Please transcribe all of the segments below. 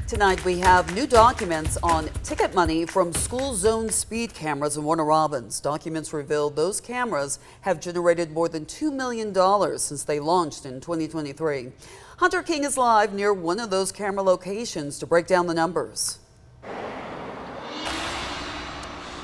Tonight we have new documents on ticket money from school zone speed cameras in Warner Robins. Documents reveal those cameras have generated more than $2 million since they launched in 2023. Hunter King is live near one of those camera locations to break down the numbers.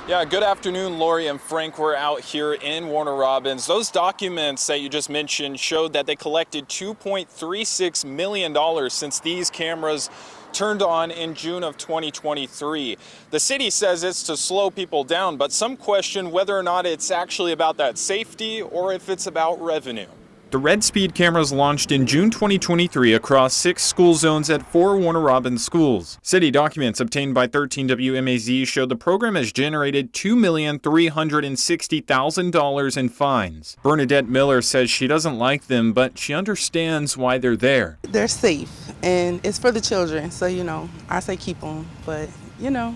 Yeah, good afternoon, Lori and Frank. We're out here in Warner Robins. Those documents that you just mentioned showed that they collected $2.36 million since these cameras turned on in June of 2023. The city says it's to slow people down, but some question whether or not it's actually about that safety or if it's about revenue. The red speed cameras launched in June 2023 across 6 school zones at 4 Warner Robins schools. City documents obtained by 13 WMAZ show the program has generated $2,360,000 in fines. Bernadette Miller says she doesn't like them, but she understands why they're there. They're safe, and it's for the children, so, I say keep them, but,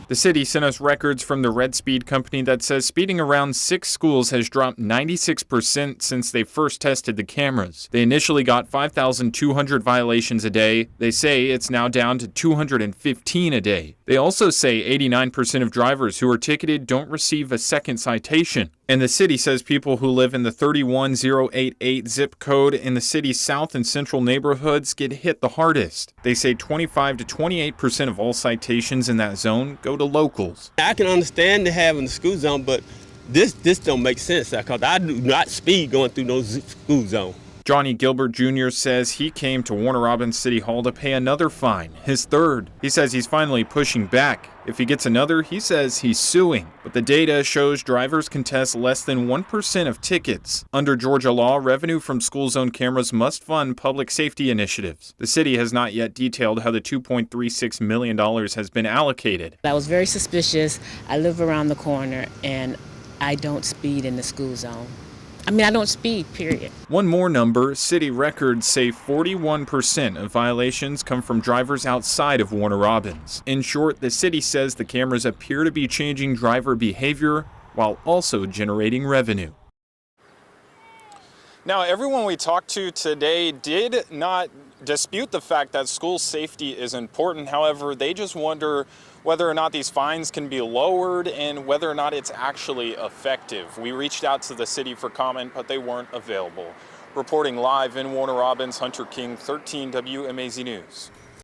The city sent us records from the Red Speed company that says speeding around 6 schools has dropped 96% since they first tested the cameras. They initially got 5,200 violations a day. They say it's now down to 215 a day. They also say 89% of drivers who are ticketed don't receive a second citation. And the city says people who live in the 31088 zip code in the city's south and central neighborhoods get hit the hardest. They say 25 to 28% of all citations in that zone go to locals. I can understand the having the school zone, but this don't make sense because I do not speed going through no school zone. Johnny Gilbert Jr. says he came to Warner Robins City Hall to pay another fine, his third. He says he's finally pushing back. If he gets another, he says he's suing. But the data shows drivers contest less than 1% of tickets. Under Georgia law, revenue from school zone cameras must fund public safety initiatives. The city has not yet detailed how the $2.36 million has been allocated. I was very suspicious. I live around the corner and I don't speed in the school zone. I don't speed, period. One more number, city records say 41% of violations come from drivers outside of Warner Robins. In short, the city says the cameras appear to be changing driver behavior while also generating revenue. Now, everyone we talked to today did not dispute the fact that school safety is important. However, they just wonder whether or not these fines can be lowered and whether or not it's actually effective. We reached out to the city for comment, but they weren't available. Reporting live in Warner Robins, Hunter King, 13 WMAZ News.